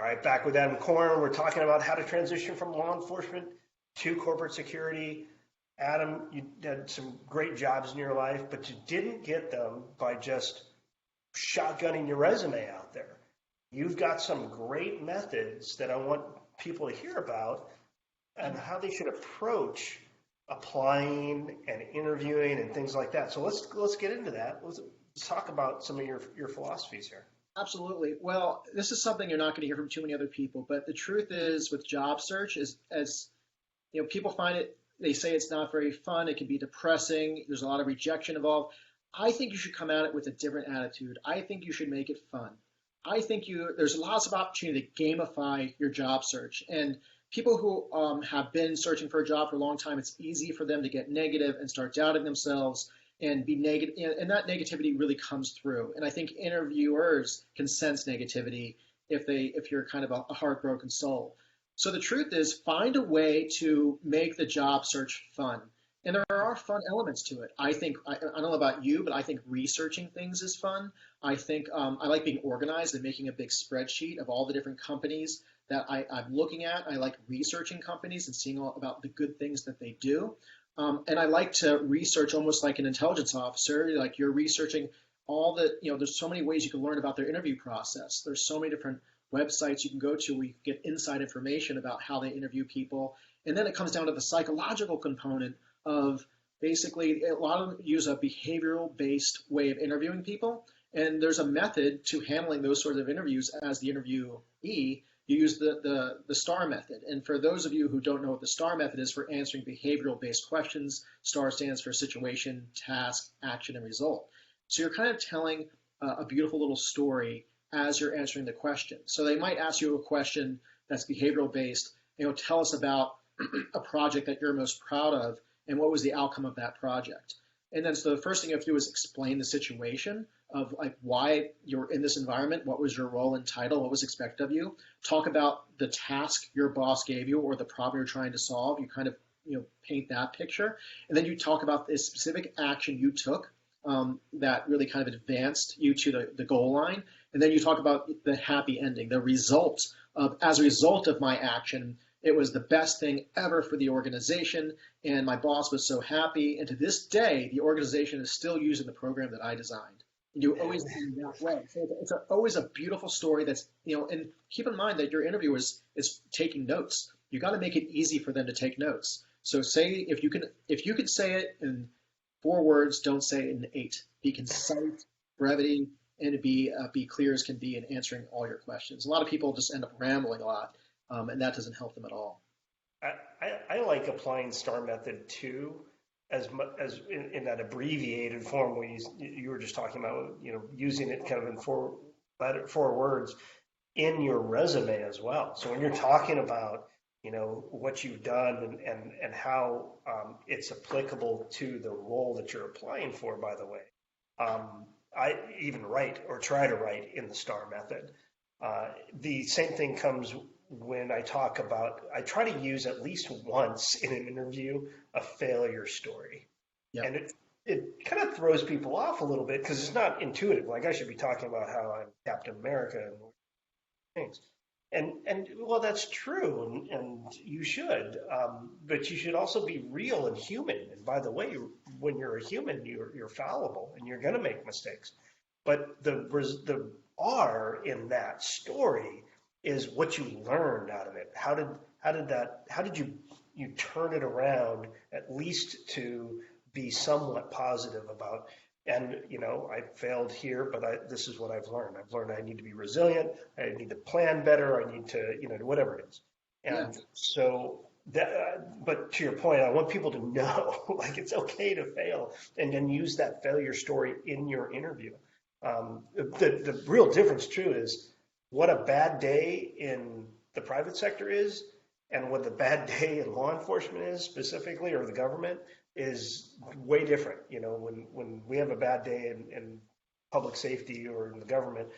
All right, back with Adam Korn. We're talking about how to transition from law enforcement to corporate security. Adam, you had some great jobs in your life, but you didn't get them by just shotgunning your resume out there. You've got some great methods that I want people to hear about and how they should approach applying and interviewing and things like that. So let's get into that. Let's talk about some of your philosophies here. Absolutely. Well, this is something you're not going to hear from too many other people, but the truth is with job search is as people find it, they say it's not very fun, it can be depressing, there's a lot of rejection involved. I think you should come at it with a different attitude. I think you should make it fun. I think there's lots of opportunity to gamify your job search. And people who have been searching for a job for a long time, it's easy for them to get negative and start doubting themselves and be negative, and that negativity really comes through. And I think interviewers can sense negativity if you're kind of a heartbroken soul. So the truth is, find a way to make the job search fun. And there are fun elements to it. I think, I don't know about you, but I think researching things is fun. I think I like being organized and making a big spreadsheet of all the different companies that I'm looking at. I like researching companies and seeing all about the good things that they do. And I like to research almost like an intelligence officer, like you're researching all the, there's so many ways you can learn about their interview process. There's so many different websites you can go to where you can get inside information about how they interview people. And then it comes down to the psychological component of basically a lot of them use a behavioral based way of interviewing people. And there's a method to handling those sorts of interviews as the interviewee. You use the STAR method. And for those of you who don't know what the STAR method is for answering behavioral based questions, STAR stands for situation, task, action, and result. So you're kind of telling a beautiful little story as you're answering the question. So they might ask you a question that's behavioral based, tell us about a project that you're most proud of and what was the outcome of that project. And then so the first thing you have to do is explain the situation of like why you're in this environment, what was your role and title, what was expected of you. Talk about the task your boss gave you or the problem you're trying to solve. You kind of paint that picture. And then you talk about this specific action you took that really kind of advanced you to the goal line. And then you talk about the happy ending, the result of, as a result of my action, it was the best thing ever for the organization, and my boss was so happy. And to this day, the organization is still using the program that I designed. And you always do that way. So it's always a beautiful story that's, and keep in mind that your interviewer is taking notes. You got to make it easy for them to take notes. So say, if you can say it in 4 words, don't say it in 8. Be concise, brevity, and be clear as can be in answering all your questions. A lot of people just end up rambling a lot. And that doesn't help them at all. I like applying STAR method too, as in that abbreviated form where you were just talking about, using it kind of in 4 words in your resume as well. So when you're talking about, what you've done and how it's applicable to the role that you're applying for, by the way, I even write or try to write in the STAR method. The same thing comes when I try to use at least once in an interview a failure story. Yep. And it kind of throws people off a little bit because it's not intuitive. Like I should be talking about how I'm Captain America and things. And well, that's true, and you should, but you should also be real and human. And by the way, when you're a human, you're fallible and you're going to make mistakes. But the R in that story is what you learned out of it. How did you turn it around at least to be somewhat positive about, and I failed here, but this is what I've learned. I've learned I need to be resilient, I need to plan better, I need to, whatever it is. And so that, but to your point, I want people to know, like, it's okay to fail and then use that failure story in your interview. The real difference too is what a bad day in the private sector is and what the bad day in law enforcement is specifically, or the government, is way different. When we have a bad day in public safety or in the government,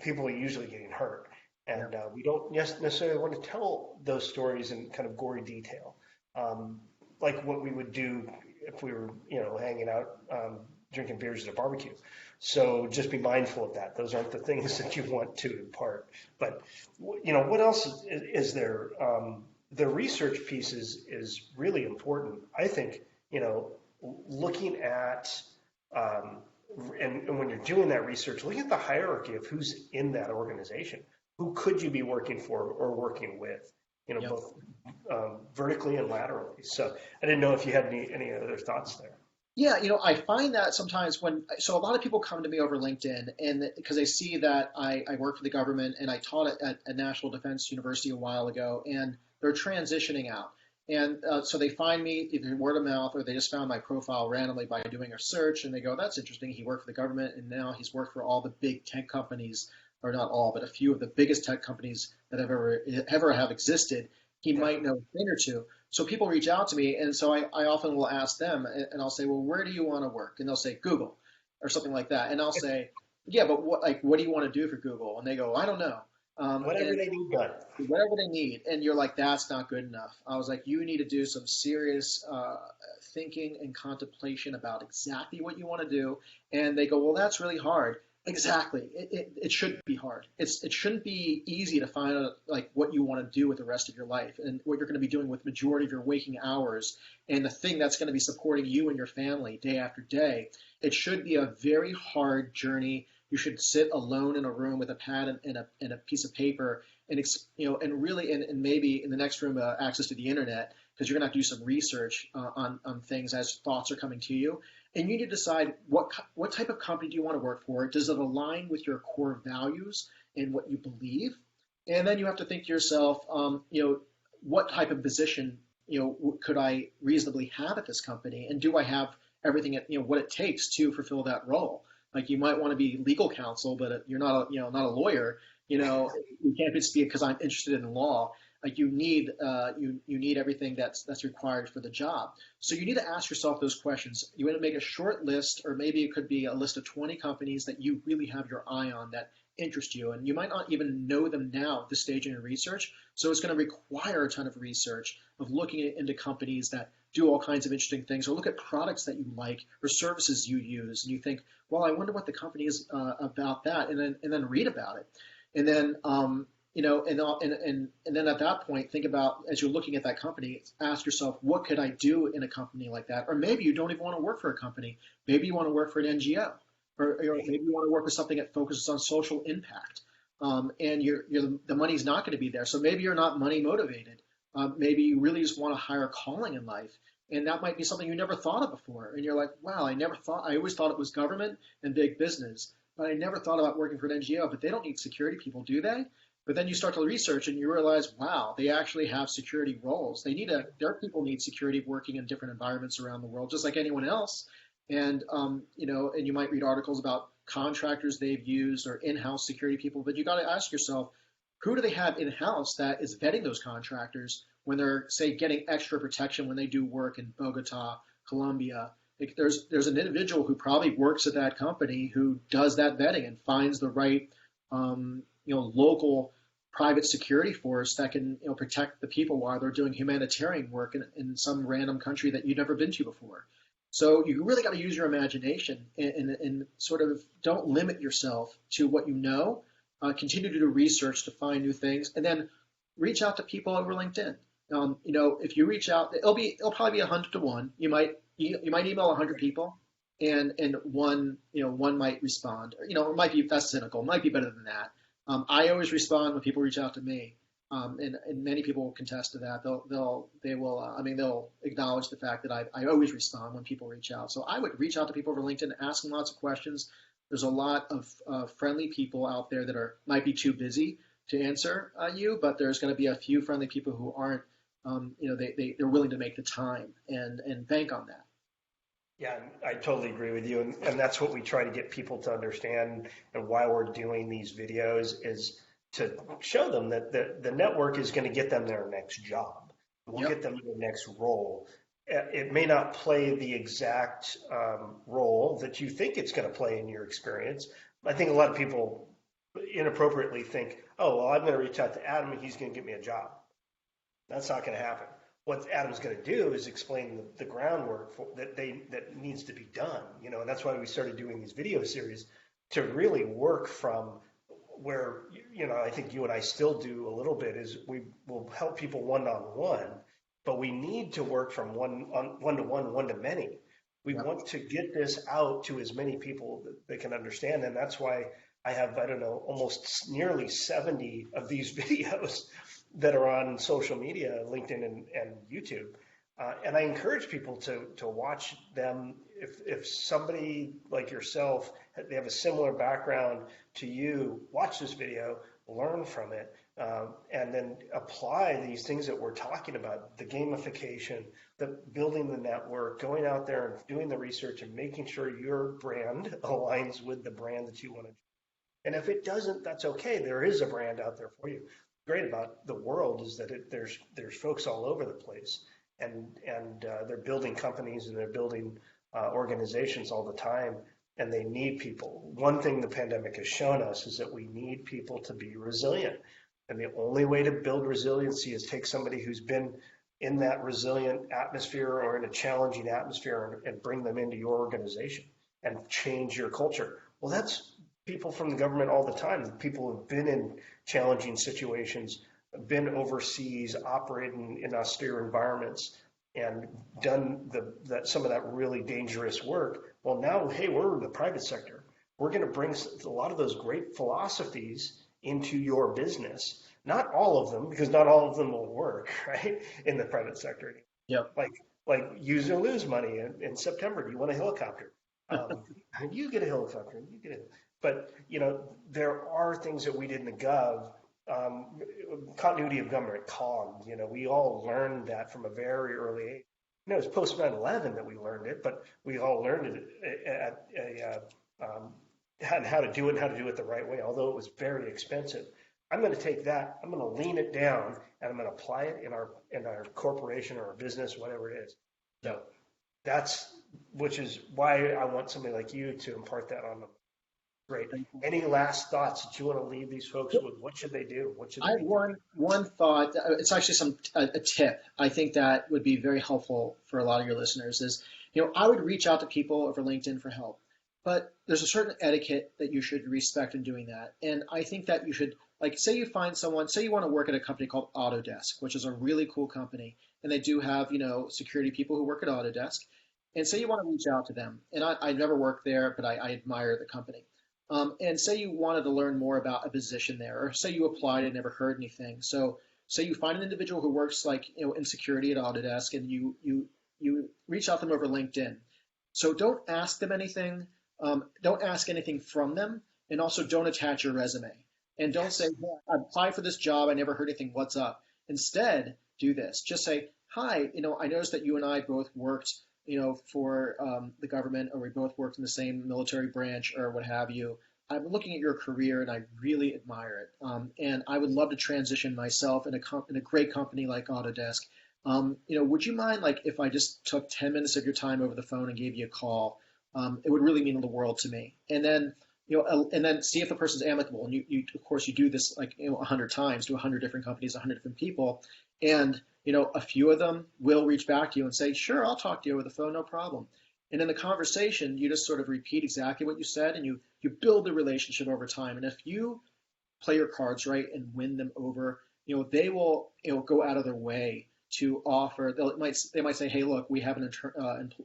people are usually getting hurt. And we don't necessarily want to tell those stories in kind of gory detail, like what we would do if we were, hanging out, drinking beers at a barbecue. So just be mindful of that. Those aren't the things that you want to impart. But what else is there? The research piece is really important. I think, looking at um, and when you're doing that research, looking at the hierarchy of who's in that organization. Who could you be working for or working with? Yep. Both vertically and laterally. So I didn't know if you had any other thoughts there. Yeah, I find that sometimes so a lot of people come to me over LinkedIn and because they see that I work for the government and I taught at a National Defense University a while ago and they're transitioning out. And so they find me either word of mouth or they just found my profile randomly by doing a search and they go, that's interesting. He worked for the government and now he's worked for all the big tech companies, or not all, but a few of the biggest tech companies that have ever have existed. He Yeah. might know a thing or two. So people reach out to me, and so I often will ask them, and I'll say, well, where do you want to work? And they'll say Google or something like that, and I'll say, yeah, but what do you want to do for Google? And they go, I don't know. Whatever And they need done. whatever they need, and you're like, that's not good enough. I was like, you need to do some serious thinking and contemplation about exactly what you want to do. And they go, well, that's really hard. Exactly. It should be hard. It shouldn't be easy to find out like what you want to do with the rest of your life and what you're going to be doing with majority of your waking hours and the thing that's going to be supporting you and your family day after day. It should be a very hard journey. You should sit alone in a room with a pad and a piece of paper and really and maybe in the next room access to the internet because you're going to have to do some research on things as thoughts are coming to you and you need to decide what type of company do you want to work for. Does it align with your core values and what you believe? And then you have to think to yourself, what type of position could I reasonably have at this company, and do I have everything what it takes to fulfill that role? Like you might want to be legal counsel, but you're not not a lawyer. You can't just be because I'm interested in law. Like you need everything that's required for the job. So you need to ask yourself those questions. You want to make a short list, or maybe it could be a list of 20 companies that you really have your eye on that interest you, and you might not even know them now at this stage in your research. So it's going to require a ton of research of looking into companies that do all kinds of interesting things, or look at products that you like or services you use, and you think, well, I wonder what the company is about that, and then read about it, and then and then at that point, think about as you're looking at that company, ask yourself, what could I do in a company like that? Or maybe you don't even want to work for a company. Maybe you want to work for an NGO, or maybe you want to work with something that focuses on social impact. And the money's not going to be there. So maybe you're not money motivated. Maybe you really just want a higher calling in life. And that might be something you never thought of before. And you're like, wow, I always thought it was government and big business, but I never thought about working for an NGO. But they don't need security people, do they? But then you start to research and you realize, wow, they actually have security roles. Their people need security working in different environments around the world, just like anyone else. And and you might read articles about contractors they've used or in-house security people. But you got to ask yourself, who do they have in-house that is vetting those contractors when they're, say, getting extra protection when they do work in Bogota, Colombia? Like there's an individual who probably works at that company who does that vetting and finds the right local private security force that can protect the people while they're doing humanitarian work in some random country that you've never been to before. So you really got to use your imagination and sort of don't limit yourself to what you know. Continue to do research to find new things, and then reach out to people over LinkedIn. If you reach out, it'll probably be 100 to 1. You might email 100 people, and one might respond. It might be, that's cynical. It might be better than that. I always respond when people reach out to me, and many people will contest to that. They'll acknowledge the fact that I always respond when people reach out. So I would reach out to people over LinkedIn, ask them lots of questions. There's a lot of friendly people out there that might be too busy to answer you, but there's going to be a few friendly people who aren't. They're willing to make the time and bank on that. Yeah, I totally agree with you. And that's what we try to get people to understand. And why we're doing these videos is to show them that the network is going to get them their next job. We'll get them their next role. It may not play the exact role that you think it's going to play in your experience. I think a lot of people inappropriately think, oh, well, I'm going to reach out to Adam and he's going to get me a job. That's not going to happen. what Adam's going to do is explain the groundwork that needs to be done, and that's why we started doing these video series to really work from where, I think you and I still do a little bit is we will help people one-on-one, but we need to work from one-to-one, one-to-many. We Yep. want to get this out to as many people that can understand, and that's why I have, I don't know, almost nearly 70 of these videos that are on social media, LinkedIn and YouTube. And I encourage people to watch them. If somebody like yourself, they have a similar background to you, watch this video, learn from it, and then apply these things that we're talking about, the gamification, the building the network, going out there and doing the research and making sure your brand aligns with the brand that you want to. And if it doesn't, that's okay. There is a brand out there for you. Great about the world is that there's folks all over the place, and they're building companies and they're building organizations all the time, and they need people. One thing the pandemic has shown us is that we need people to be resilient, and the only way to build resiliency is take somebody who's been in that resilient atmosphere or in a challenging atmosphere and bring them into your organization and change your culture. Well, that's people from the government all the time. People who've been in challenging situations, been overseas, operating in austere environments, and done some of that really dangerous work. Well, now, hey, we're in the private sector. We're going to bring a lot of those great philosophies into your business. Not all of them, because not all of them will work, right, in the private sector. Yep. Like use or lose money in September. Do you want a helicopter? You get a helicopter. You get it. But there are things that we did in the Gov, continuity of government, COG. We all learned that from a very early age. It was post 9/11 that we learned it, but we all learned it and how to do it and how to do it the right way. Although it was very expensive, I'm going to take that. I'm going to lean it down and I'm going to apply it in our corporation or our business, whatever it is. So which is why I want somebody like you to impart that on them. Great. Any last thoughts that you want to leave these folks with? What should they do? What should I they have be one thought. It's actually a tip. I think that would be very helpful for a lot of your listeners. Is I would reach out to people over LinkedIn for help, but there's a certain etiquette that you should respect in doing that. And I think that you should, like, say you find someone, say you want to work at a company called Autodesk, which is a really cool company, and they do have security people who work at Autodesk, and say you want to reach out to them. And I never worked there, but I admire the company. And say you wanted to learn more about a position there, or say you applied and never heard anything. So say you find an individual who works in security at Autodesk, and you reach out to them over LinkedIn. So don't ask them anything. Don't ask anything from them, and also don't attach your resume. And don't say, "Yeah, I applied for this job. I never heard anything. What's up?" Instead, do this. Just say, "Hi, I noticed that you and I both worked for the government, or we both worked in the same military branch or what have you. I'm looking at your career and I really admire it. And I would love to transition myself in a great company like Autodesk. Would you mind if I just took 10 minutes of your time over the phone and gave you a call? It would really mean the world to me." And then, and then see if the person's amicable. And you of course, you do this 100 times to 100 different companies, 100 different people. And a few of them will reach back to you and say, "Sure, I'll talk to you over the phone, no problem." And in the conversation, you just sort of repeat exactly what you said, and you build the relationship over time. And if you play your cards right and win them over, they will go out of their way to offer. They might say, "Hey, look, we have an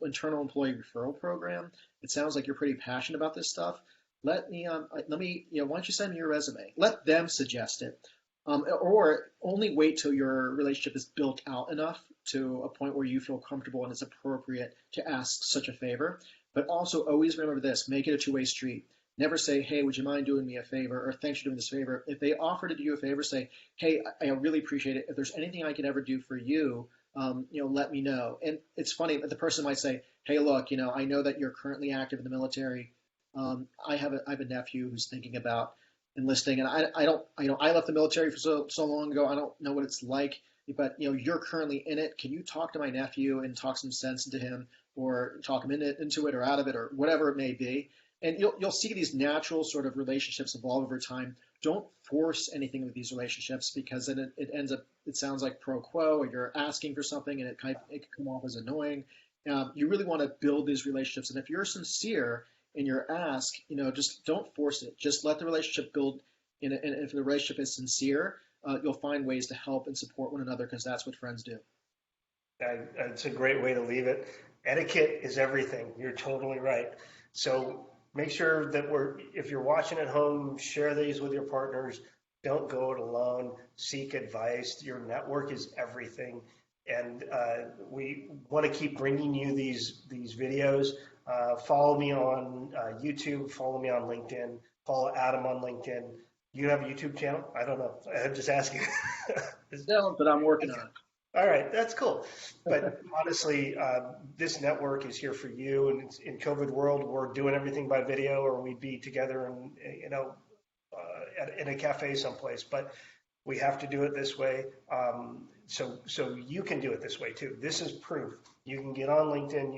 internal employee referral program. It sounds like you're pretty passionate about this stuff. Let me, why don't you send me your resume?" Let them suggest it. Or only wait till your relationship is built out enough to a point where you feel comfortable and it's appropriate to ask such a favor. But also always remember this, make it a two-way street. Never say, "Hey, would you mind doing me a favor?" or "Thanks for doing this favor." If they offer to do you a favor, say, "Hey, I really appreciate it. If there's anything I could ever do for you, let me know." And it's funny that the person might say, "Hey, look, I know that you're currently active in the military. I have a nephew who's thinking about enlisting, and I left the military for so long ago. I don't know what it's like, but you're currently in it. Can you talk to my nephew and talk some sense into him, or talk him into it or out of it, or whatever it may be?" And you'll see these natural sort of relationships evolve over time. Don't force anything with these relationships because then it ends up, it sounds like pro quo, or you're asking for something and it can come off as annoying. You really want to build these relationships, and if you're sincere in your ask, just don't force it. Just let the relationship build. And if the relationship is sincere, you'll find ways to help and support one another because that's what friends do. It's a great way to leave it. Etiquette is everything. You're totally right. So make sure that if you're watching at home, share these with your partners. Don't go it alone. Seek advice. Your network is everything. And we want to keep bringing you these videos. Follow me on YouTube. Follow me on LinkedIn. Follow Adam on LinkedIn. You have a YouTube channel? I don't know. I'm just asking. No, but I'm working on it. All right, that's cool. But honestly, this network is here for you. And it's, in COVID world, we're doing everything by video, or we'd be together and in a cafe someplace. But we have to do it this way. So you can do it this way too. This is proof. You can get on LinkedIn,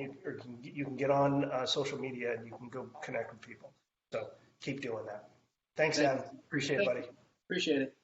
you can get on social media, and you can go connect with people. So keep doing that. Thanks, Adam. Appreciate it, buddy. Appreciate it.